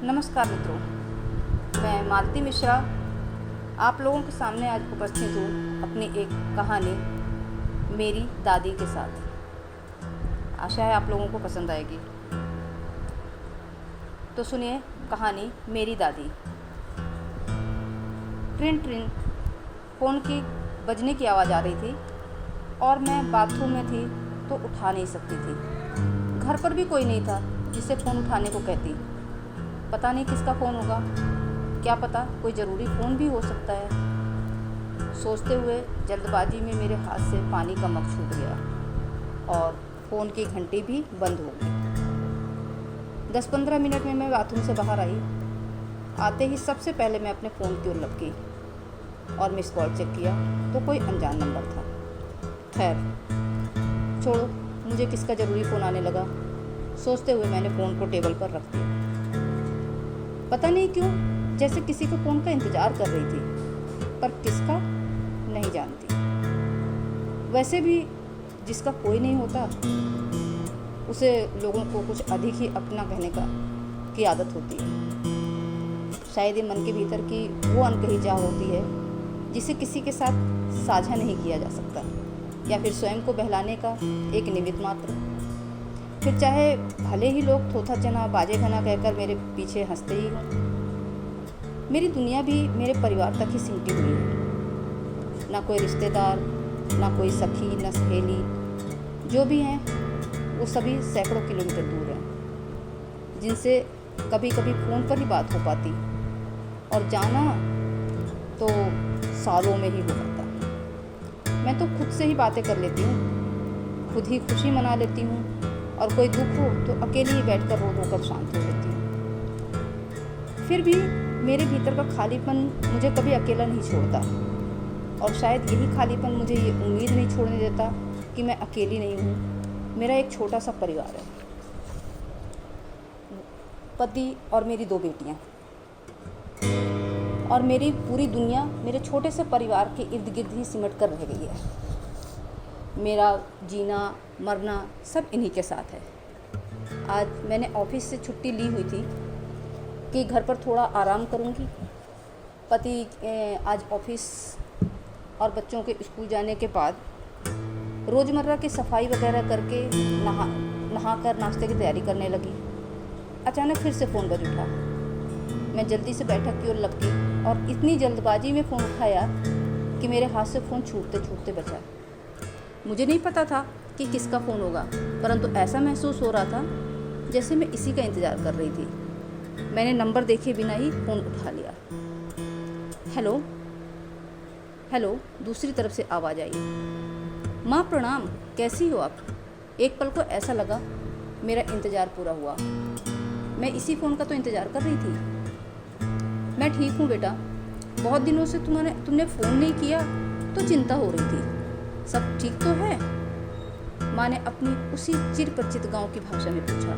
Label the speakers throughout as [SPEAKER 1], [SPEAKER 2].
[SPEAKER 1] नमस्कार मित्रों, मैं मालती मिश्रा आप लोगों के सामने आज उपस्थित हूँ अपनी एक कहानी मेरी दादी के साथ। आशा है आप लोगों को पसंद आएगी। तो सुनिए कहानी मेरी दादी। ट्रिन ट्रिन फ़ोन की बजने की आवाज़ आ रही थी और मैं बाथरूम में थी तो उठा नहीं सकती थी। घर पर भी कोई नहीं था जिसे फ़ोन उठाने को कहती। पता नहीं किसका फ़ोन होगा, क्या पता कोई ज़रूरी फ़ोन भी हो सकता है। सोचते हुए जल्दबाजी में मेरे हाथ से पानी का मग छूट गया और फ़ोन की घंटी भी बंद हो गई। 10-15 मिनट में मैं बाथरूम से बाहर आई। आते ही सबसे पहले मैं अपने फ़ोन की ओर लपकी और मिस कॉल चेक किया तो कोई अनजान नंबर था। खैर छोड़ो, मुझे किसका ज़रूरी फ़ोन आने लगा। सोचते हुए मैंने फ़ोन को टेबल पर रख दिया। पता नहीं क्यों जैसे किसी के फ़ोन का इंतज़ार कर रही थी, पर किसका नहीं जानती। वैसे भी जिसका कोई नहीं होता उसे लोगों को कुछ अधिक ही अपना कहने की आदत होती है। शायद ये मन के भीतर की वो अनकही चाह होती है जिसे किसी के साथ साझा नहीं किया जा सकता, या फिर स्वयं को बहलाने का एक निमित्त मात्र। फिर चाहे भले ही लोग थोथा चना बाजे घना कहकर मेरे पीछे हंसते ही हों। मेरी दुनिया भी मेरे परिवार तक ही सिमटी हुई है। ना कोई रिश्तेदार, ना कोई सखी, ना सहेली। जो भी हैं वो सभी सैकड़ों किलोमीटर दूर हैं, जिनसे कभी कभी फ़ोन पर ही बात हो पाती, और जाना तो सालों में ही हो पाता। मैं तो खुद से ही बातें कर लेती हूँ, खुद ही खुशी मना लेती हूँ, और कोई दुख हो तो अकेले ही बैठकर रो रो कर शांत हो लेती हूँ। फिर भी मेरे भीतर का खालीपन मुझे कभी अकेला नहीं छोड़ता, और शायद यही खालीपन मुझे ये उम्मीद नहीं छोड़ने देता कि मैं अकेली नहीं हूँ। मेरा एक छोटा सा परिवार है, पति और मेरी 2 बेटियाँ, और मेरी पूरी दुनिया मेरे छोटे से परिवार के इर्द गिर्द ही सिमट कर रह गई है। मेरा जीना मरना सब इन्हीं के साथ है। आज मैंने ऑफिस से छुट्टी ली हुई थी कि घर पर थोड़ा आराम करूंगी। पति आज ऑफिस और बच्चों के स्कूल जाने के बाद रोज़मर्रा की सफाई वगैरह करके नहाकर नाश्ते की तैयारी करने लगी। अचानक फिर से फ़ोन बज उठा। मैं जल्दी से बैठक की ओर लपकी और इतनी जल्दबाजी में फ़ोन उठाया कि मेरे हाथ से फ़ोन छूटते छूटते बचा। मुझे नहीं पता था कि किसका फ़ोन होगा, परंतु ऐसा महसूस हो रहा था जैसे मैं इसी का इंतज़ार कर रही थी। मैंने नंबर देखे बिना ही फ़ोन उठा लिया। हेलो हेलो, दूसरी तरफ से आवाज़ आई। माँ प्रणाम, कैसी हो आप? एक पल को ऐसा लगा मेरा इंतज़ार पूरा हुआ। मैं इसी फ़ोन का तो इंतज़ार कर रही थी। मैं ठीक हूँ बेटा, बहुत दिनों से तुमने फ़ोन नहीं किया तो चिंता हो रही थी। सब ठीक तो है? माँ ने अपनी उसी चिर परिचित गांव की भाषा में पूछा।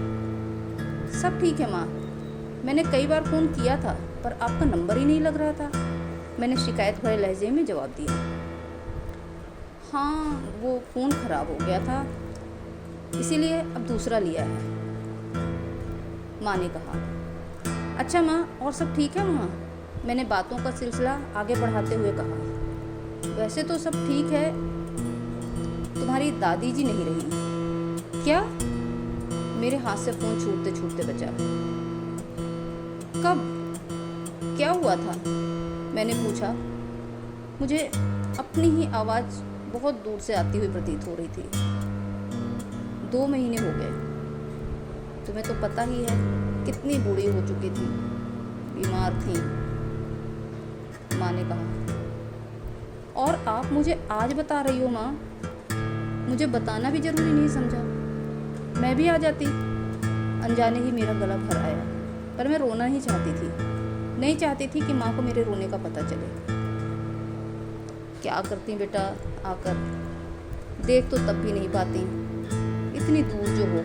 [SPEAKER 1] सब ठीक है माँ, मैंने कई बार फ़ोन किया था पर आपका नंबर ही नहीं लग रहा था, मैंने शिकायत भरे लहजे में जवाब दिया। हाँ, वो फ़ोन ख़राब हो गया था, इसीलिए अब दूसरा लिया है, माँ ने कहा। अच्छा माँ, और सब ठीक है वहाँ? मैंने बातों का सिलसिला आगे बढ़ाते हुए कहा। वैसे तो सब ठीक है, तुम्हारी दादी जी नहीं रही। क्या? मेरे हाथ से फ़ोन छूटते छूटते बचा। कब? क्या हुआ था? मैंने पूछा। मुझे अपनी ही आवाज़ बहुत दूर से आती हुई प्रतीत हो रही थी। 2 महीने हो गए। तुम्हें तो पता ही है कितनी बूढ़ी हो चुकी थी, बीमार थी, माँ ने कहा। और आप मुझे आज बता रही हो माँ? मुझे बताना भी ज़रूरी नहीं समझा? मैं भी आ जाती। अनजाने ही मेरा गला भर आया, पर मैं रोना ही चाहती थी। नहीं चाहती थी कि माँ को मेरे रोने का पता चले। क्या करती बेटा आकर, देख तो तब भी नहीं पाती, इतनी दूर जो हो,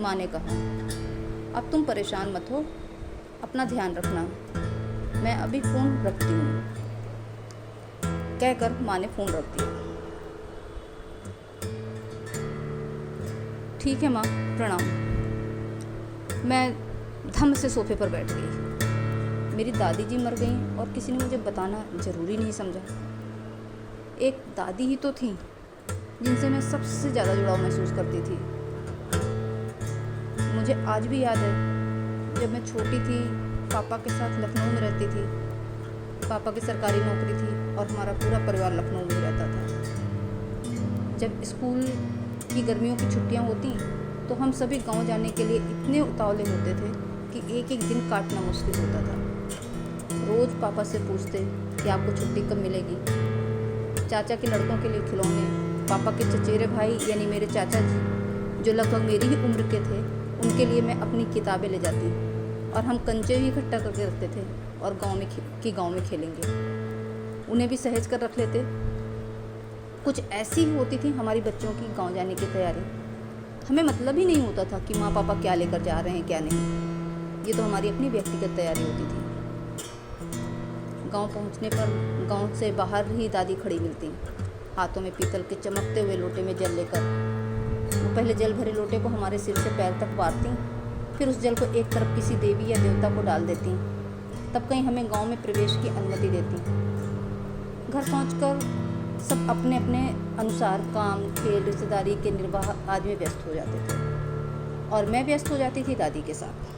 [SPEAKER 1] माँ ने कहा। अब तुम परेशान मत हो, अपना ध्यान रखना, मैं अभी फ़ोन रखती हूँ, कहकर माँ ने फ़ोन रख दिया। ठीक है माँ, प्रणाम। मैं धम से सोफे पर बैठ गई। मेरी दादी जी मर गईं और किसी ने मुझे बताना ज़रूरी नहीं समझा। एक दादी ही तो थी जिनसे मैं सबसे ज़्यादा जुड़ाव महसूस करती थी। मुझे आज भी याद है, जब मैं छोटी थी पापा के साथ लखनऊ में रहती थी। पापा की सरकारी नौकरी थी और हमारा पूरा परिवार लखनऊ में रहता था। जब स्कूल की गर्मियों की छुट्टियां होती तो हम सभी गांव जाने के लिए इतने उतावले होते थे कि एक एक दिन काटना मुश्किल होता था। रोज़ पापा से पूछते कि आपको छुट्टी कब मिलेगी। चाचा के लड़कों के लिए खिलौने, पापा के चचेरे भाई यानी मेरे चाचा जी जो लगभग मेरी ही उम्र के थे, उनके लिए मैं अपनी किताबें ले जाती और हम कंचे भी इकट्ठा करके रखते थे और गांव में खेलेंगे। उन्हें भी सहेज कर रख लेते। कुछ ऐसी ही होती थी हमारी बच्चों की गांव जाने की तैयारी। हमें मतलब ही नहीं होता था कि माँ पापा क्या लेकर जा रहे हैं क्या नहीं। ये तो हमारी अपनी व्यक्तिगत तैयारी होती थी। गांव पहुंचने पर गांव से बाहर ही दादी खड़ी मिलती, हाथों में पीतल के चमकते हुए लोटे में जल लेकर। वो पहले जल भरे लोटे को हमारे सिर से पैर तक बारती, फिर उस जल को एक तरफ किसी देवी या देवता को डाल देती। तब कहीं हमें गांव में प्रवेश की अनुमति देती। घर पहुंचकर सब अपने अपने अनुसार काम, खेल, रिश्तेदारी के निर्वाह आदि में व्यस्त हो जाते थे और मैं व्यस्त हो जाती थी दादी के साथ।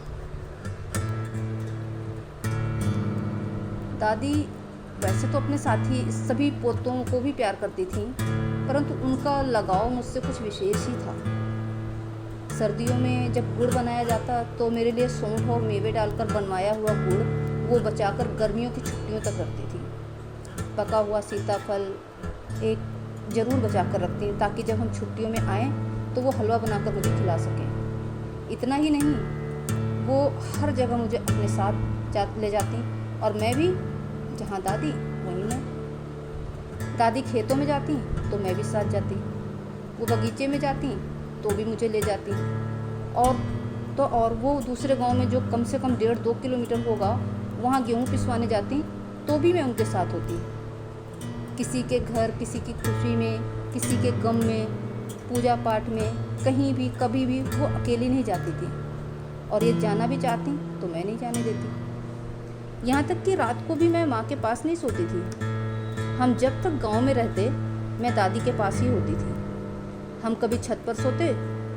[SPEAKER 1] दादी वैसे तो अपने साथी सभी पोतों को भी प्यार करती थी, परंतु उनका लगाव मुझसे कुछ विशेष ही था। सर्दियों में जब गुड़ बनाया जाता तो मेरे लिए सौंठ और मेवे डालकर बनवाया हुआ गुड़ वो बचाकर गर्मियों की छुट्टियों तक रखती थी। पका हुआ सीताफल एक ज़रूर बचा कर रखती हैं ताकि जब हम छुट्टियों में आएँ तो वो हलवा बनाकर मुझे खिला सकें। इतना ही नहीं, वो हर जगह मुझे अपने साथ ले जाती और मैं भी जहाँ दादी वहीं मैं। दादी खेतों में जाती तो मैं भी साथ जाती, वो बगीचे में जाती तो भी मुझे ले जाती, और वो दूसरे गांव में जो कम से कम 1.5-2 किलोमीटर होगा वहाँ गेहूँ पिसवाने जाती तो भी मैं उनके साथ होती। किसी के घर, किसी की खुशी में, किसी के गम में, पूजा पाठ में, कहीं भी कभी भी वो अकेली नहीं जाती थी और ये जाना भी चाहती तो मैं नहीं जाने देती। यहाँ तक कि रात को भी मैं माँ के पास नहीं सोती थी। हम जब तक गांव में रहते मैं दादी के पास ही होती थी। हम कभी छत पर सोते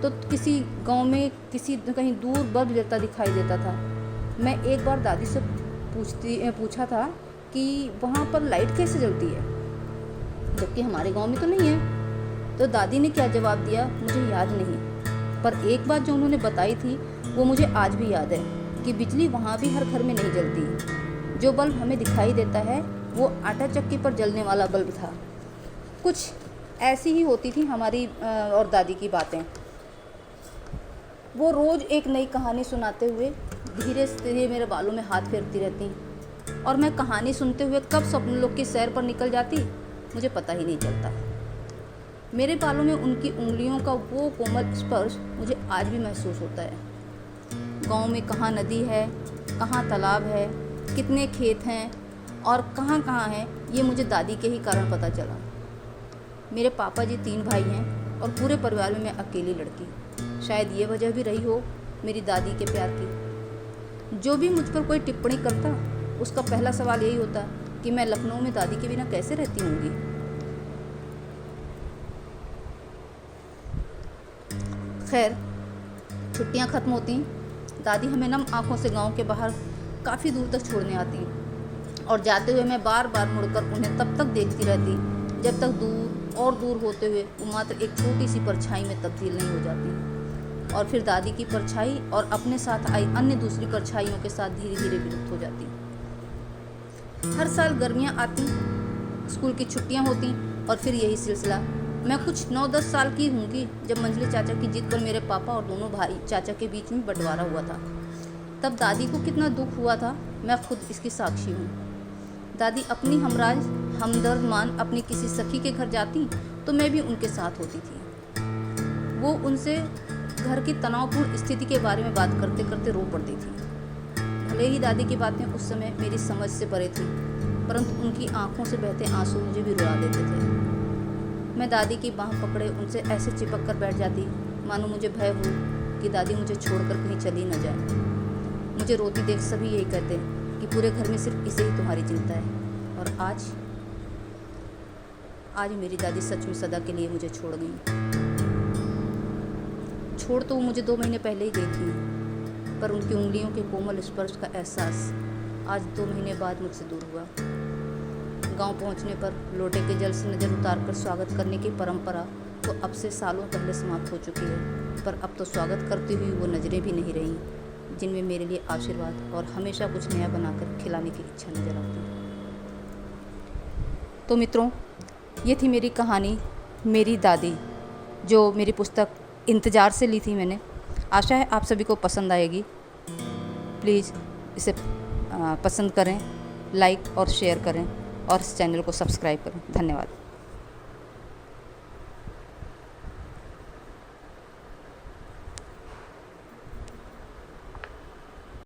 [SPEAKER 1] तो किसी गांव में किसी कहीं दूर बल्ब जलता दिखाई देता था। मैं एक बार दादी से पूछा था कि वहाँ पर लाइट कैसे जलती है, जबकि हमारे गांव में तो नहीं है। तो दादी ने क्या जवाब दिया मुझे याद नहीं, पर एक बात जो उन्होंने बताई थी वो मुझे आज भी याद है कि बिजली वहाँ भी हर घर में नहीं जलती। जो बल्ब हमें दिखाई देता है वो आटा चक्की पर जलने वाला बल्ब था। कुछ ऐसी ही होती थी हमारी और दादी की बातें। वो रोज़ एक नई कहानी सुनाते हुए धीरे धीरे मेरे बालों में हाथ फेरती रहती और मैं कहानी सुनते हुए कब स्वप्न लोक की सैर पर निकल जाती मुझे पता ही नहीं चलता। मेरे बालों में उनकी उंगलियों का वो कोमल स्पर्श मुझे आज भी महसूस होता है। गांव में कहाँ नदी है, कहाँ तालाब है, कितने खेत हैं और कहाँ कहाँ है, ये मुझे दादी के ही कारण पता चला। मेरे पापा जी 3 भाई हैं और पूरे परिवार में मैं अकेली लड़की। शायद ये वजह भी रही हो मेरी दादी के प्यार की। जो भी मुझ पर कोई टिप्पणी करता उसका पहला सवाल यही होता कि मैं लखनऊ में दादी के बिना कैसे रहती होंगी। खैर, छुट्टियां खत्म होती, दादी हमें नम आंखों से गांव के बाहर काफ़ी दूर तक छोड़ने आती और जाते हुए मैं बार बार मुड़कर उन्हें तब तक देखती रहती जब तक दूर और दूर होते हुए वो मात्र एक छोटी सी परछाई में तब्दील नहीं हो जाती और फिर दादी की परछाई और अपने साथ आई अन्य दूसरी परछाइयों के साथ धीरे धीरे विलुप्त हो जाती। हर साल गर्मियाँ आती, स्कूल की छुट्टियाँ होती और फिर यही सिलसिला। मैं कुछ 9-10 साल की होंगी जब मंझले चाचा की जिद पर मेरे पापा और दोनों भाई चाचा के बीच में बंटवारा हुआ था। तब दादी को कितना दुख हुआ था मैं खुद इसकी साक्षी हूँ। दादी अपनी हमराज हमदर्द मान अपनी किसी सखी के घर जाती तो मैं भी उनके साथ होती थी। वो उनसे घर की तनावपूर्ण स्थिति के बारे में बात करते करते रो पड़ती थी। भले ही दादी की बातें उस समय मेरी समझ से परे थी, परंतु उनकी आंखों से बहते आंसू मुझे भी रुला देते थे। मैं दादी की बाँह पकड़े उनसे ऐसे चिपक कर बैठ जाती मानो मुझे भय हो कि दादी मुझे छोड़कर कहीं चली न जाए। मुझे रोती देख सभी यही कहते हैं कि पूरे घर में सिर्फ इसे ही तुम्हारी चिंता है। और आज मेरी दादी सच में सदा के लिए मुझे छोड़ गई। छोड़ तो वो मुझे 2 महीने पहले ही गई थी, पर उनकी उंगलियों के कोमल स्पर्श का एहसास आज 2 महीने बाद मुझसे दूर हुआ। गांव पहुंचने पर लोटे के जल से नज़र उतारकर स्वागत करने की परंपरा तो अब से सालों पहले समाप्त हो चुकी है, पर अब तो स्वागत करती हुई वो नज़रें भी नहीं रहीं जिनमें मेरे लिए आशीर्वाद और हमेशा कुछ नया बनाकर खिलाने की इच्छा नज़र आती। तो मित्रों, ये थी मेरी कहानी, मेरी दादी, जो मेरी पुस्तक इंतज़ार से ली थी मैंने। आशा है आप सभी को पसंद आएगी। प्लीज़ इसे पसंद करें, लाइक और शेयर करें और इस चैनल को सब्सक्राइब करें। धन्यवाद।